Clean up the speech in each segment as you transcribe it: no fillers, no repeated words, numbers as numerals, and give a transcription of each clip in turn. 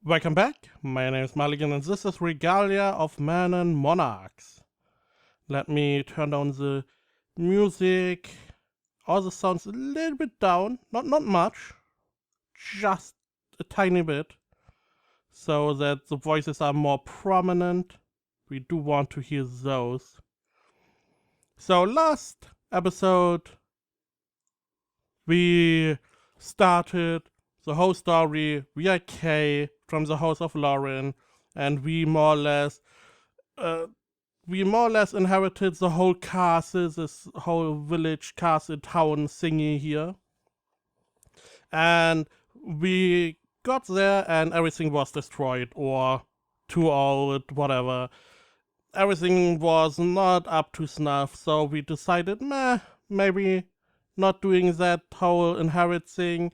Welcome back, my name is Muligan and this is Regalia of Men and Monarchs. Let me turn down the music. All the sounds a little bit down, not much, just a tiny bit, so that the voices are more prominent. We do want to hear those. So last episode we started the whole story via Kay from the house of Loren, and we more or less inherited the whole castle, this whole village, castle, town thingy here. And we got there and everything was destroyed or too old, whatever. Everything was not up to snuff, so we decided, maybe not doing that whole inherit thing.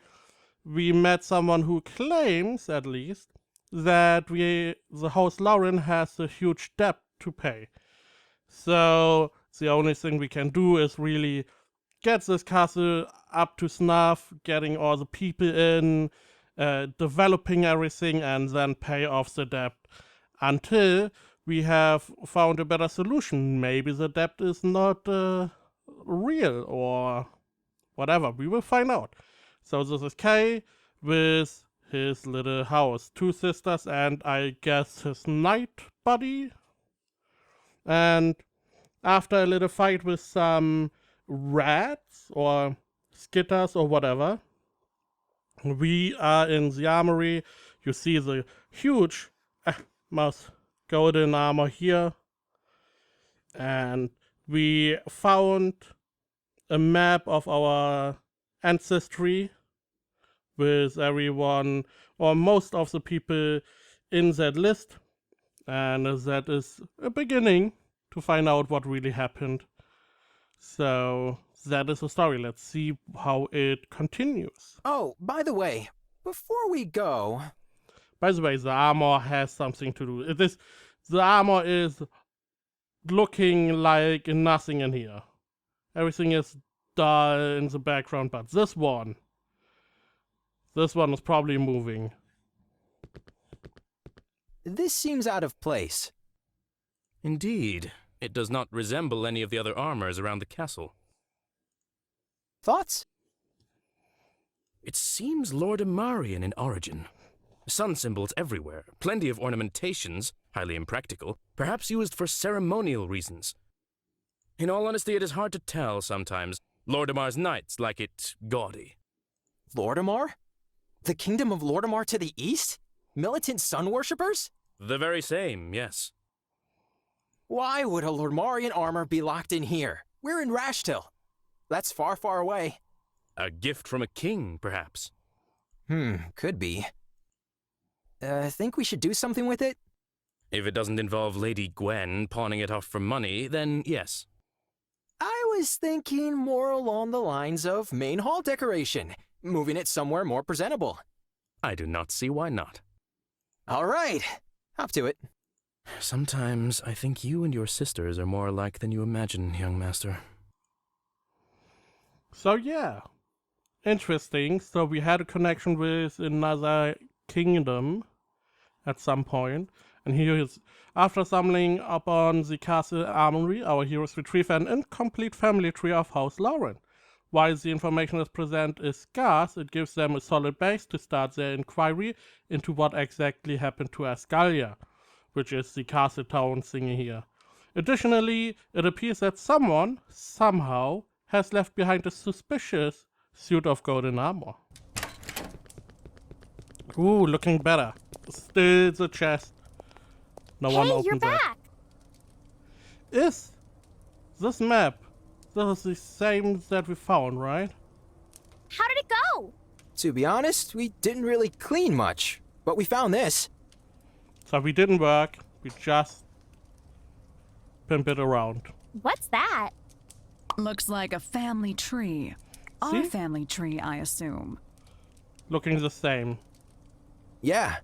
We met someone who claims, at least, that the house Loren has a huge debt to pay. So the only thing we can do is really get this castle up to snuff, getting all the people in, developing everything, and then pay off the debt until we have found a better solution. Maybe the debt is not real or whatever. We will find out. So this is Kay with his little house, 2 sisters, and I guess his night buddy. And after a little fight with some rats or skitters or whatever, we are in the armory. You see the huge mouse golden armor here. And we found a map of our ancestry with everyone or most of the people in that list, and that is a beginning to find out what really happened. So that is the story. Let's see how it continues. Oh, by the way, before we go... By the way, the armor has something to do. The armor is looking like nothing in here. Everything is dull in the background, but this one is probably moving. This seems out of place. Indeed. It does not resemble any of the other armors around the castle. Thoughts? It seems Lordemarian in origin. Sun symbols everywhere, plenty of ornamentations, highly impractical, perhaps used for ceremonial reasons. In all honesty, it is hard to tell sometimes. Lordamar's knights like it gaudy. Lordemar? The kingdom of Lordemar to the east? Militant sun worshippers? The very same, yes. Why would a Lordemarian armor be locked in here? We're in Rashtil. That's far, far away. A gift from a king, perhaps. Could be. Think we should do something with it? If it doesn't involve Lady Gwen pawning it off for money, then yes. I was thinking more along the lines of main hall decoration, moving it somewhere more presentable. I do not see why not. All right, up to it. Sometimes I think you and your sisters are more alike than you imagine, young master. So yeah, interesting. So we had a connection with another kingdom at some point. And here is, after stumbling upon the castle armory, our heroes retrieve an incomplete family tree of House Loren. While the information is present is scarce, it gives them a solid base to start their inquiry into what exactly happened to Regalia, which is the castle town thingy here. Additionally, it appears that someone, somehow, has left behind a suspicious suit of golden armor. Ooh, looking better. Still the chest. No one opened you're that. back! Is this map, this is the same that we found, right? How did it go? To be honest, we didn't really clean much, but we found this. So we didn't work, we just pimp it around. What's that? Looks like a family tree. See? Our family tree, I assume. Looking the same. Yeah.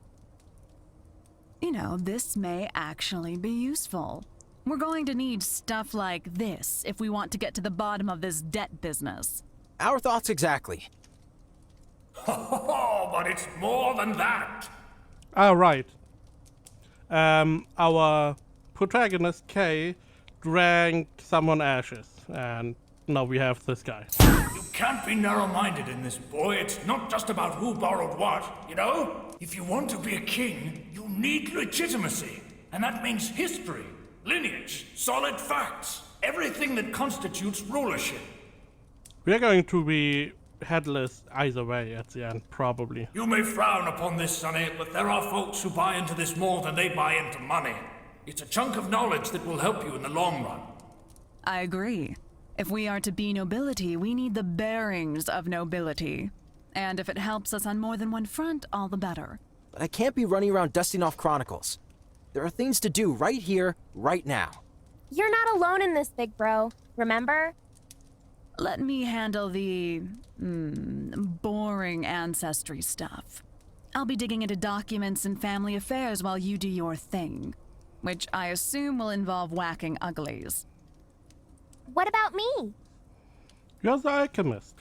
You know, this may actually be useful. We're going to need stuff like this if we want to get to the bottom of this debt business. Our thoughts exactly. Oh, but it's more than that. Ah, right. Our protagonist Kay drank someone ashes, and now we have this guy. You can't be narrow-minded in this, boy. It's not just about who borrowed what, you know? If you want to be a king, you need legitimacy. And that means history, lineage, solid facts, everything that constitutes rulership. We are going to be headless either way at the end, probably. You may frown upon this, Sonny, but there are folks who buy into this more than they buy into money. It's a chunk of knowledge that will help you in the long run. I agree. If we are to be nobility, we need the bearings of nobility. And if it helps us on more than one front, all the better. But I can't be running around dusting off chronicles. There are things to do right here, right now. You're not alone in this, big bro. Remember? Let me handle the boring ancestry stuff. I'll be digging into documents and family affairs while you do your thing, which I assume will involve whacking uglies. What about me? You're the alchemist.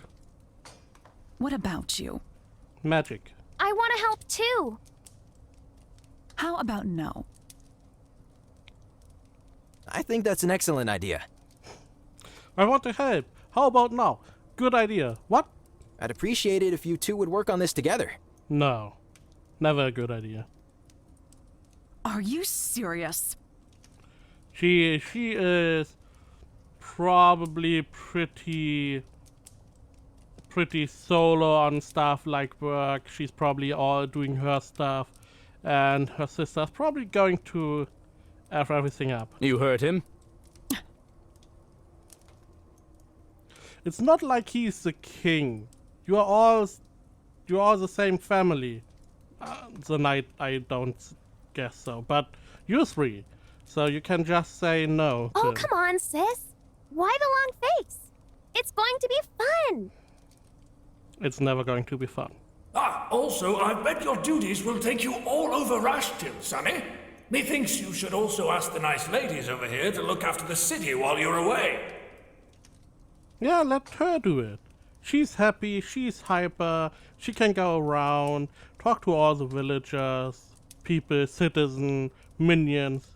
What about you? Magic. I want to help too. How about no? I think that's an excellent idea. I want to help. How about now? Good idea. What? I'd appreciate it if you two would work on this together. No. Never a good idea. Are you serious? She is probably pretty solo on stuff like work. She's probably all doing her stuff, and her sister's probably going to F everything up. You heard him. It's not like he's the king. You are all the same family. The knight, I don't guess so, but you three, so you can just say no. Oh, to- come on, sis. Why the long face? It's going to be fun. It's never going to be fun. Also, I bet your duties will take you all over Rashtil, Sonny. Methinks you should also ask the nice ladies over here to look after the city while you're away. Yeah, let her do it. She's happy, she's hyper, she can go around, talk to all the villagers, people, citizens, minions,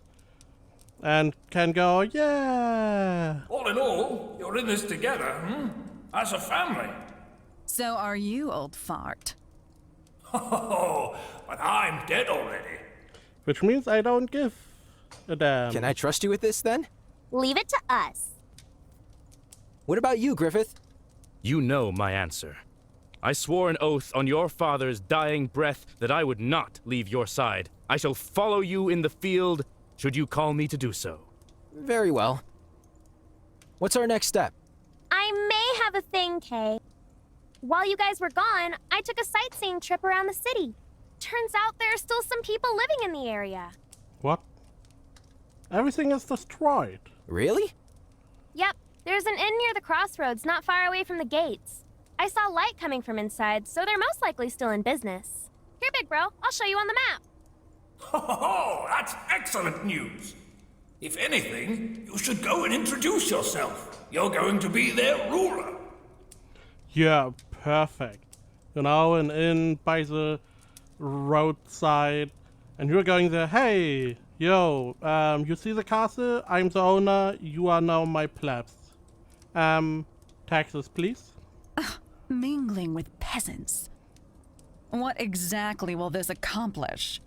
and can go, yeah. All in all, you're in this together, as a family. So are you, old fart. Oh, but I'm dead already. Which means I don't give a damn. Can I trust you with this then? Leave it to us. What about you, Griffith? You know my answer. I swore an oath on your father's dying breath that I would not leave your side. I shall follow you in the field, should you call me to do so. Very well. What's our next step? I may have a thing, Kay. While you guys were gone, I took a sightseeing trip around the city. Turns out there are still some people living in the area. What? Everything is destroyed. Really? Yep, there's an inn near the crossroads not far away from the gates. I saw light coming from inside, so they're most likely still in business. Here, big bro, I'll show you on the map. Oh, that's excellent news. If anything, you should go and introduce yourself. You're going to be their ruler. Yeah, perfect. You know, an inn by the roadside, and you're going there, hey, yo, you see the castle? I'm the owner, you are now my plebs. Taxes, please? Mingling with peasants. What exactly will this accomplish?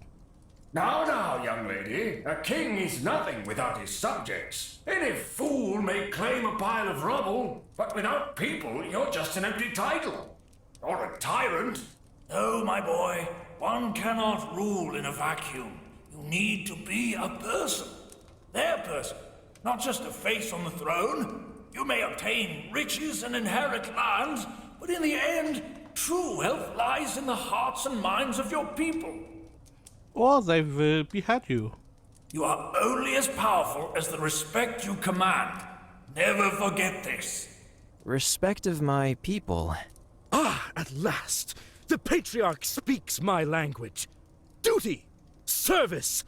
Now, young lady, a king is nothing without his subjects. Any fool may claim a pile of rubble, but without people, you're just an empty title. Or a tyrant. No, my boy, one cannot rule in a vacuum. You need to be a person. Their person, not just a face on the throne. You may obtain riches and inherit lands, but in the end, true wealth lies in the hearts and minds of your people. Or they will behead you. You are only as powerful as the respect you command. Never forget this. Respect of my people. Ah, at last! The Patriarch speaks my language. Duty, service,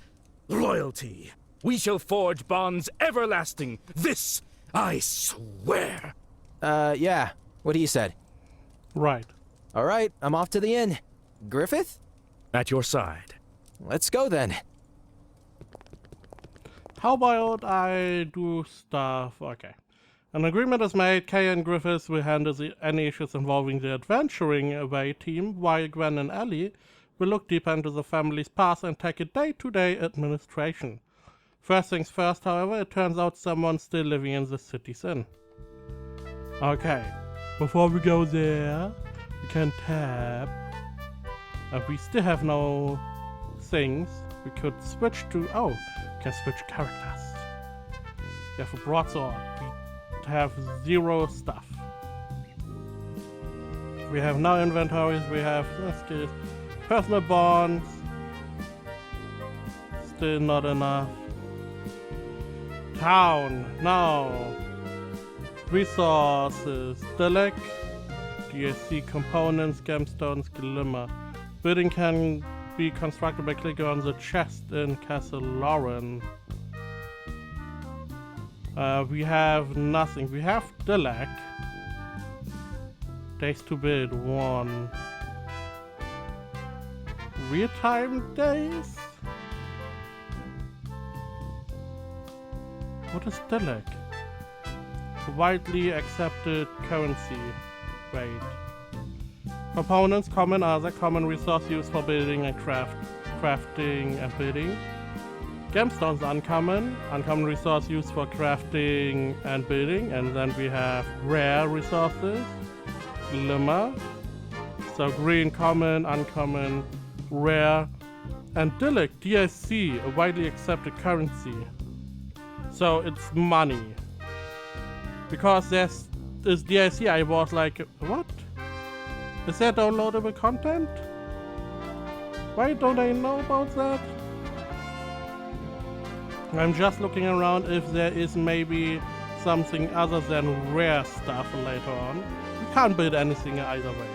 loyalty. We shall forge bonds everlasting. This I swear. Yeah. What he said. Right. All right, I'm off to the inn. Griffith? At your side. Let's go then. How about I do stuff? Okay. An agreement is made. Kay and Griffiths will handle any issues involving the adventuring away team, while Gwen and Ellie will look deeper into the family's past and take a day-to-day administration. First things first, however, it turns out someone's still living in the city's inn. Okay. Before we go there, we can tap. We still have no things. We could switch to... Oh, we can switch characters. We have a broadsword. We have 0 stuff. We have no inventories. We have skills. Personal bonds. Still not enough. Town. No. Resources. Delec. DSC components. Gemstones. Glimmer. Building can be constructed by clicking on the chest in Castle Loren. We have nothing. We have Delec. Days to build 1. Real-time days? What is Delec? Widely accepted currency. Wait. Components, common, other common resource used for building and crafting and building. Gemstones, uncommon. Uncommon resource used for crafting and building. And then we have rare resources. Glimmer. So green, common, uncommon, rare. And Dillic, DSC, a widely accepted currency. So it's money. Because there's this DSC, I was like, what? Is there downloadable content? Why don't I know about that? I'm just looking around if there is maybe something other than rare stuff later on. We can't build anything either way.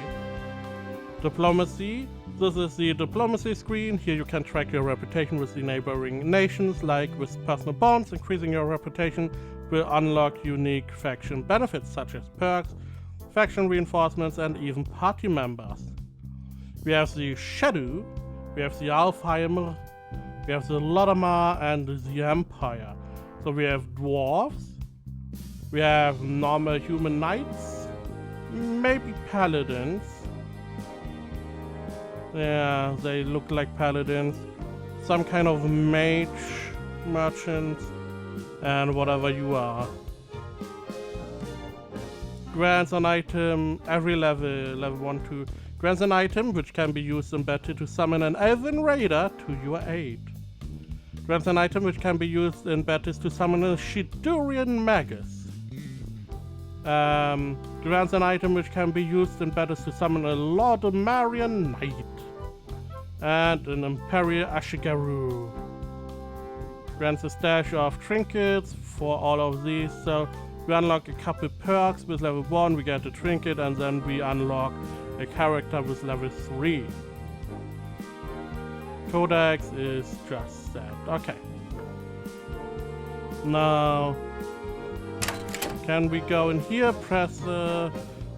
Diplomacy. This is the diplomacy screen. Here you can track your reputation with the neighboring nations, like with personal bonds. Increasing your reputation will unlock unique faction benefits such as perks, faction reinforcements, and even party members. We have the Shadow, we have the Alfheim, we have the Lodamar, and the Empire. So we have dwarves, we have normal human knights, maybe paladins. Yeah, they look like paladins. Some kind of mage, merchants, and whatever you are. Grants an item every level 1, 2. Grants an item which can be used in battle to summon an elven raider to your aid. Grants an item which can be used in battles to summon a Shidurian magus. Grants an item which can be used in battles to summon a Lordmarian knight. And an Imperial Ashigaru. Grants a stash of trinkets for all of these. So we unlock a couple perks with level 1, we get a trinket, and then we unlock a character with level 3. Codex is just that. Okay. Now, can we go in here, press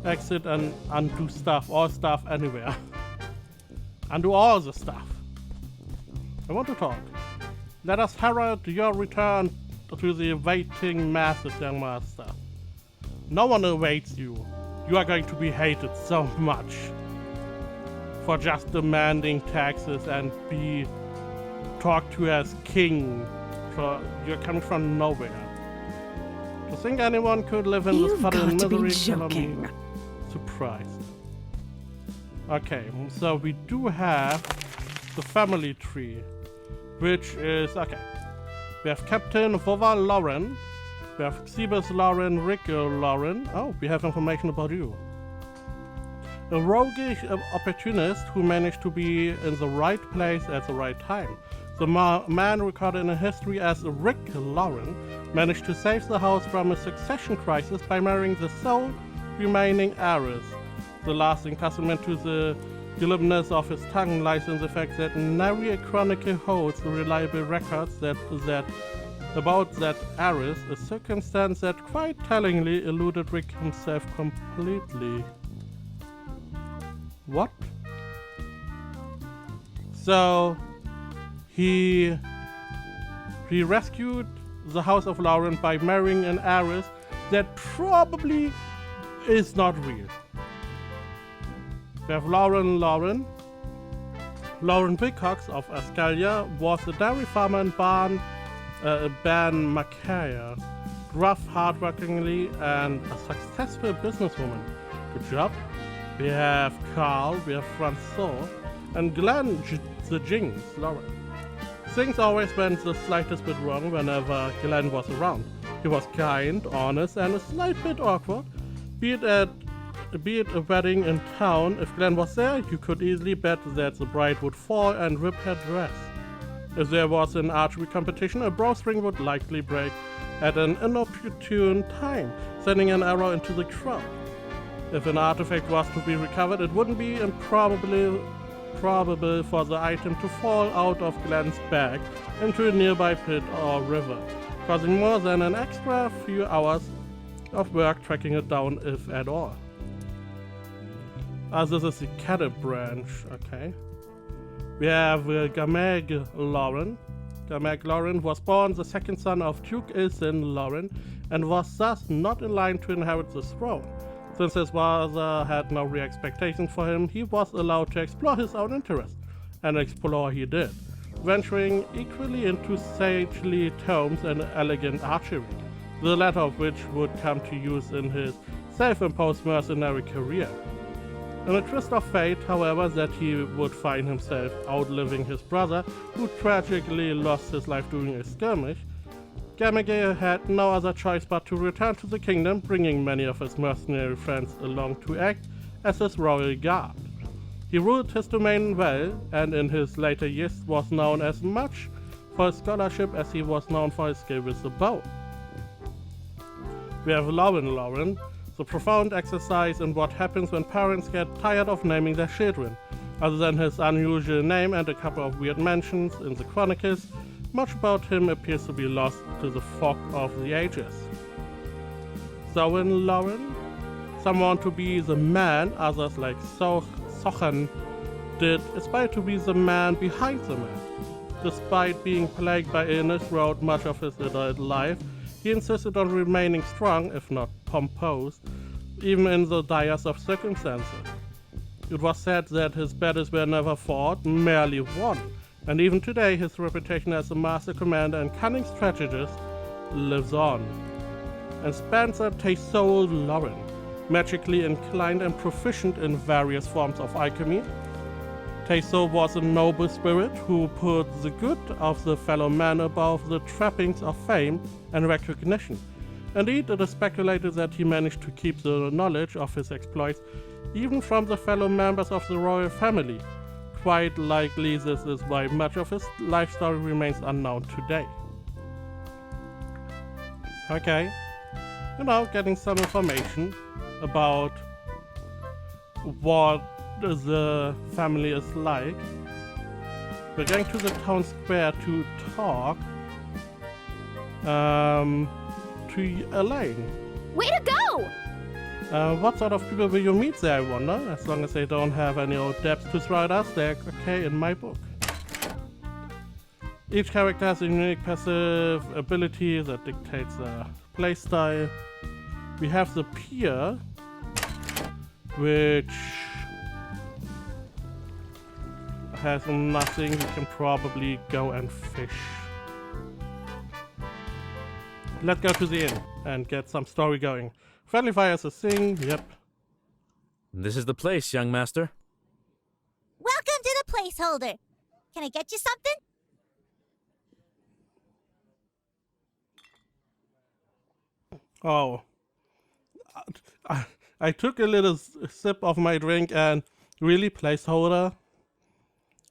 exit, and undo stuff, all stuff anywhere? Undo all the stuff. I want to talk. Let us herald your return to the awaiting masses, young master. No one awaits you. You are going to be hated so much for just demanding taxes and be talked to as king. For you're coming from nowhere. To think anyone could live in this puddle of misery? Joking. Surprised. Okay, so we do have the family tree, which is okay. We have Captain Vova Loren. We have Xebus Loren, Rico Loren. Oh, we have information about you. A roguish opportunist who managed to be in the right place at the right time. The man recorded in history as Rick Loren managed to save the house from a succession crisis by marrying the sole remaining heiress. The lasting testament to the glibness of his tongue lies in the fact that nary a chronicle holds reliable records about that heiress, a circumstance that quite tellingly eluded Rick himself completely. What? So, He rescued the House of Loren by marrying an heiress that probably is not real. We have Loren. Loren Wilcox of Regalia was a dairy farmer in Ban Macaya, rough, hardworkingly, and a successful businesswoman. Good job. We have Carl, we have Francois, and Glenn the Jinx, Loren. Things always went the slightest bit wrong whenever Glenn was around. He was kind, honest, and a slight bit awkward. Be it a wedding in town, if Glenn was there, you could easily bet that the bride would fall and rip her dress. If there was an archery competition, a bowstring would likely break at an inopportune time, sending an arrow into the crowd. If an artifact was to be recovered, it wouldn't be improbable for the item to fall out of Glenn's bag into a nearby pit or river, causing more than an extra few hours of work tracking it down, if at all. This is the cadet branch, okay. We have Gameg Loren. Gameg Loren was born the second son of Duke Ilsen Loren and was thus not in line to inherit the throne. Since his father had no real expectations for him, he was allowed to explore his own interests, and explore he did, venturing equally into sagely tomes and elegant archery, the latter of which would come to use in his self-imposed mercenary career. In a twist of fate, however, that he would find himself outliving his brother, who tragically lost his life during a skirmish, Gamege had no other choice but to return to the kingdom, bringing many of his mercenary friends along to act as his royal guard. He ruled his domain well, and in his later years was known as much for his scholarship as he was known for his skill with the bow. We have Loren, the profound exercise in what happens when parents get tired of naming their children. Other than his unusual name and a couple of weird mentions in the chronicles, much about him appears to be lost to the fog of the ages. So in Loren, some want to be the man, others like Sochen did aspire to be the man behind the man. Despite being plagued by illness throughout much of his adult life, he insisted on remaining strong, if not composed, even in the direst of circumstances. It was said that his battles were never fought, merely won, and even today his reputation as a master commander and cunning strategist lives on. And Spencer Taysold Loren, magically inclined and proficient in various forms of alchemy. Taysold was a noble spirit who put the good of the fellow man above the trappings of fame and recognition. Indeed, it is speculated that he managed to keep the knowledge of his exploits even from the fellow members of the royal family. Quite likely this is why much of his life story remains unknown today. Okay, getting some information about what the family is like. We're going to the town square to talk to Elaine. Way to go! What sort of people will you meet there, I wonder? As long as they don't have any old debts to throw at us, they're okay in my book. Each character has a unique passive ability that dictates their playstyle. We have the pier, which has nothing. We can probably go and fish. Let's go to the inn and get some story going. Friendly fire is a thing, yep. This is the place, young master. Welcome to the placeholder. Can I get you something? Oh. I took a little sip of my drink and really, placeholder?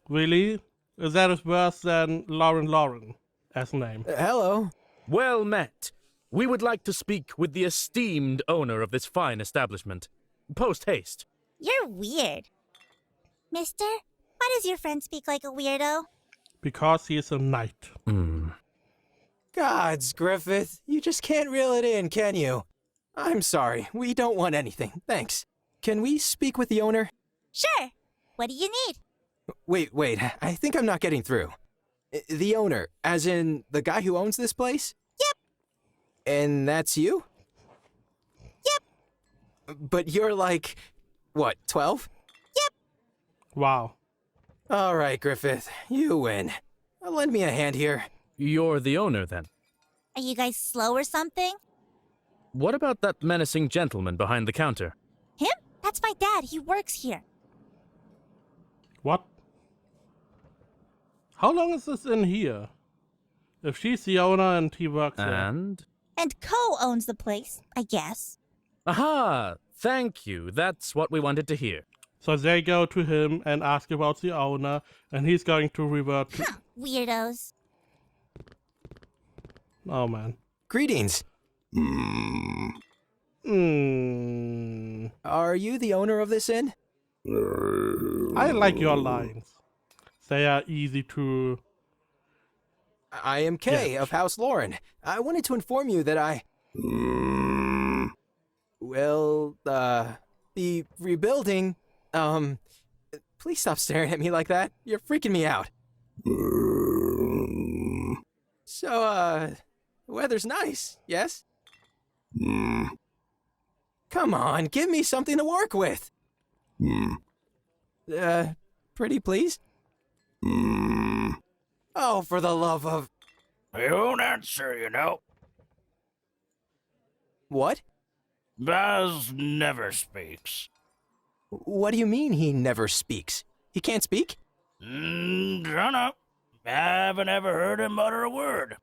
Really? That is worse than Loren as name. Hello. Well met. We would like to speak with the esteemed owner of this fine establishment. Post haste. You're weird. Mister, why does your friend speak like a weirdo? Because he is a knight. Gods, Griffith, you just can't reel it in, can you? I'm sorry, we don't want anything, thanks. Can we speak with the owner? Sure. What do you need? Wait, I think I'm not getting through. The owner, as in the guy who owns this place? Yep. And that's you? Yep. But you're like, what, 12? Wow. All right, Griffith, you win. Lend me a hand here. You're the owner, then. Are you guys slow or something? What about that menacing gentleman behind the counter? Him? That's my dad. He works here. What? How long is this in here? If she's the owner and he works there. And? And co-owns the place, I guess. Aha! Thank you. That's what we wanted to hear. So they go to him and ask about the owner, and he's going to revert to... Huh, weirdos. Oh, man. Greetings. Are you the owner of this inn? I like your lines. They are easy to... I am Kay of House Loren. I wanted to inform you that I... will, be rebuilding... Please stop staring at me like that. You're freaking me out. So, the weather's nice, yes? Come on, give me something to work with. Pretty please? Oh, for the love of... I won't answer, you know. What? Baz never speaks. What do you mean he never speaks? He can't speak? Dunno. Haven't ever heard him utter a word.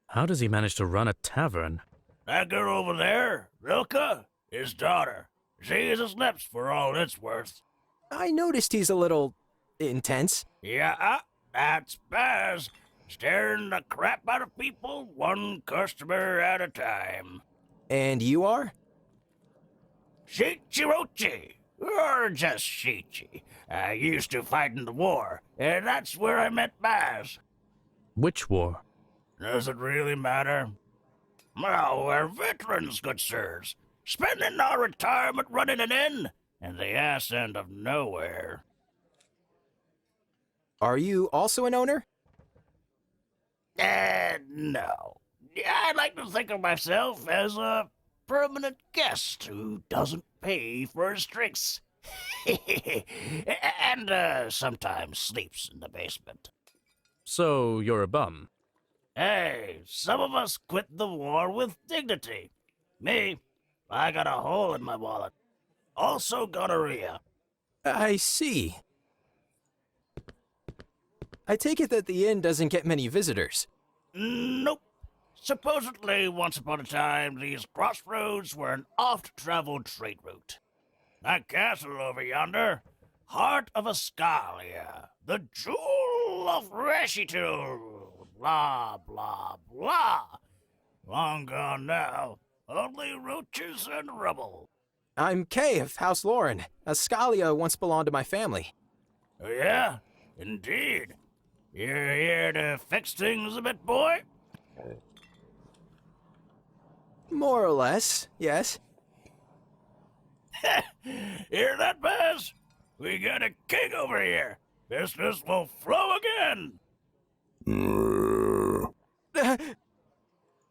How does he manage to run a tavern? That girl over there, Rilka, his daughter. She is his lips for all it's worth. I noticed he's a little... intense. Yeah, that's Baz. Staring the crap out of people, one customer at a time. And you are? Shichirochi, or just Shichi. I used to fight in the war, and that's where I met Baz. Which war? Does it really matter? Well, we're veterans, good sirs. Spending our retirement running an inn, in the ass end of nowhere. Are you also an owner? No. I like to think of myself as a permanent guest who doesn't pay for his drinks. and sometimes sleeps in the basement. So you're a bum. Hey, some of us quit the war with dignity. Me, I got a hole in my wallet. Also gonorrhea. I see. I take it that the inn doesn't get many visitors. Nope. Supposedly, once upon a time, these crossroads were an oft-traveled trade route. That castle over yonder, heart of Ascalia, the jewel of Reshitul, blah, blah, blah. Long gone now, only roaches and rubble. I'm Kay of House Loren. Ascalia once belonged to my family. Oh, yeah? Indeed. You're here to fix things a bit, boy? More or less, yes. Hear that, Baz? We got a king over here. Business will flow again.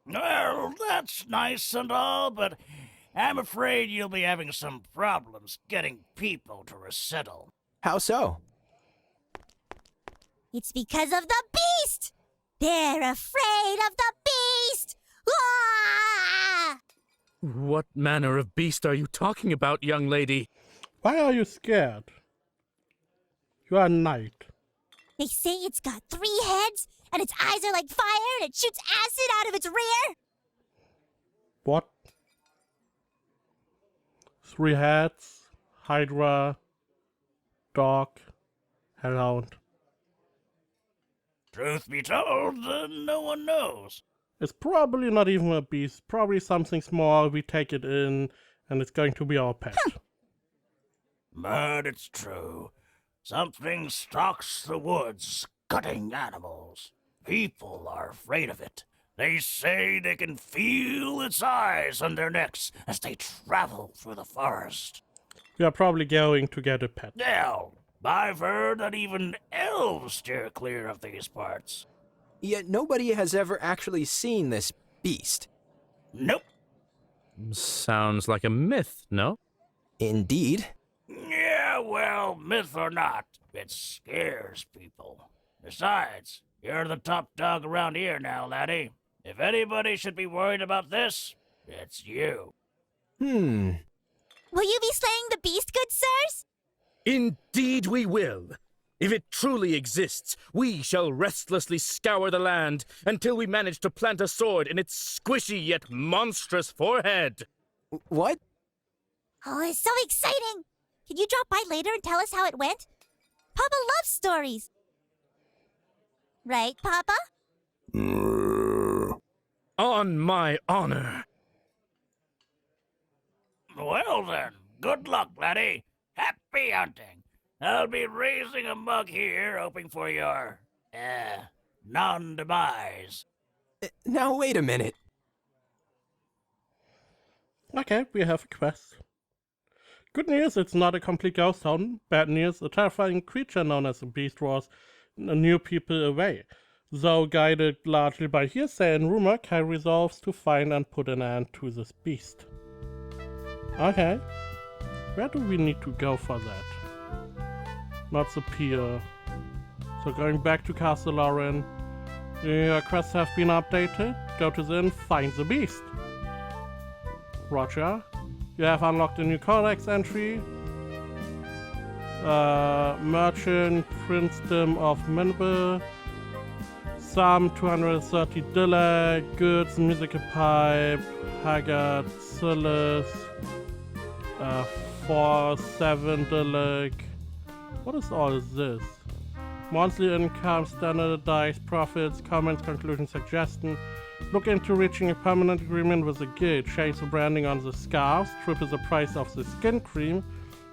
Well, that's nice and all, but I'm afraid you'll be having some problems getting people to resettle. How so? It's because of the beast! They're afraid of the beast! Ah! What manner of beast are you talking about, young lady? Why are you scared? You are a knight. They say it's got 3 heads, and its eyes are like fire, and it shoots acid out of its rear! What? 3 heads, Hydra, dog, hellhound. Truth be told, no one knows. It's probably not even a beast, probably something small, we take it in, and it's going to be our pet. But it's true. Something stalks the woods, cutting animals. People are afraid of it. They say they can feel its eyes on their necks as they travel through the forest. We are probably going to get a pet. Now, I've heard that even elves steer clear of these parts. Yet nobody has ever actually seen this beast. Nope. Sounds like a myth, no? Indeed. Yeah, well, myth or not, it scares people. Besides, you're the top dog around here now, laddie. If anybody should be worried about this, it's you. Will you be slaying the beast, good sirs? Indeed we will. If it truly exists, we shall restlessly scour the land until we manage to plant a sword in its squishy yet monstrous forehead. What? Oh, it's so exciting! Can you drop by later and tell us how it went? Papa loves stories. Right, Papa? On my honor. Well then, good luck, laddie. Happy hunting. I'll be raising a mug here, hoping for your, non-demise. Now wait a minute. Okay, we have a quest. Good news, it's not a complete ghost town. Bad news, a terrifying creature known as the Beast draws new people away. Though guided largely by hearsay and rumor, Kai resolves to find and put an end to this beast. Okay. Where do we need to go for that? Not the pier. So going back to Castle Loren. Your quests have been updated. Go to the inn, find the beast. Roger. You have unlocked a new codex entry. Merchant, Princedom of Minble. Some 230 Dilla, goods, musical pipe, Haggard, Silas, 4-7 Dilla. What is all this? Monthly income, standardized profits, comments, conclusion, suggestion. Look into reaching a permanent agreement with the guild. Change the branding on the scarves. Triple the price of the skin cream.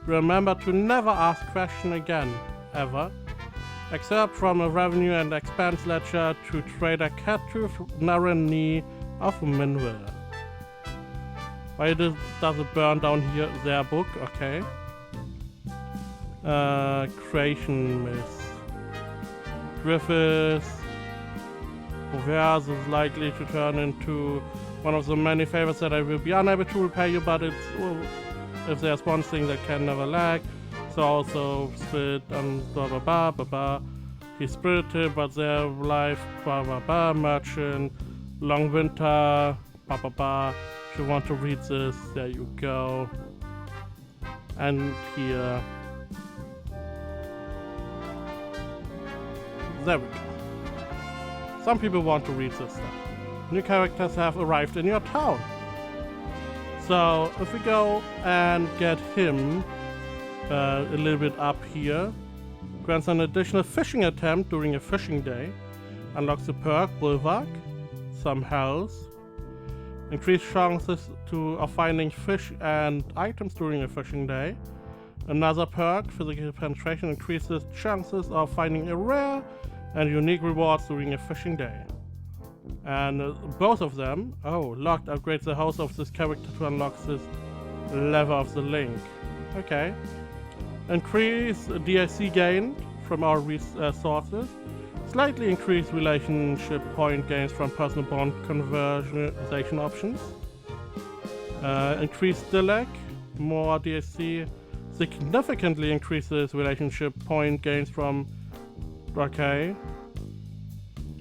Remember to never ask question again. Ever. Excerpt from a revenue and expense ledger to Trader Catruth Narani of Minville. Why does it burn down here? Their book? Okay. Creation myth. Griffiths. Proverse is likely to turn into one of the many favors that I will be unable to repay you, but it's, well, if there's one thing that can never lag. So also spirit and blah blah blah blah blah. He's spirited, but their life blah blah blah. Merchant, long winter blah blah blah. If you want to read this, there you go. And here. There we go. Some people want to read this stuff. New characters have arrived in your town. So if we go and get him a little bit up here, grants an additional fishing attempt during a fishing day, unlocks the perk Bulwark, some health, increased chances of finding fish and items during a fishing day. Another perk, physical penetration, increases chances of finding a rare and unique rewards during a fishing day. And both of them, locked, upgrades the house of this character to unlock this lever of the link. Okay. Increase DLC gain from our resources. Slightly increased relationship point gains from personal bond conversion options. Increased Dilek, more DLC. Significantly increases relationship point gains from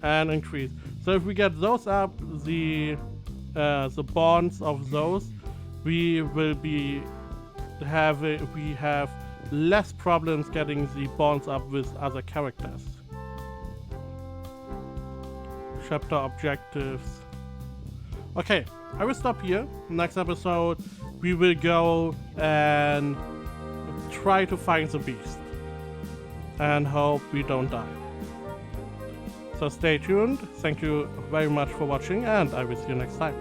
and increase. So if we get those up, the bonds of those, we have less problems getting the bonds up with other characters. Chapter objectives. Okay, I will stop here. Next episode, we will go and try to find the beast. And hope we don't die. So stay tuned. Thank you very much for watching, and I will see you next time.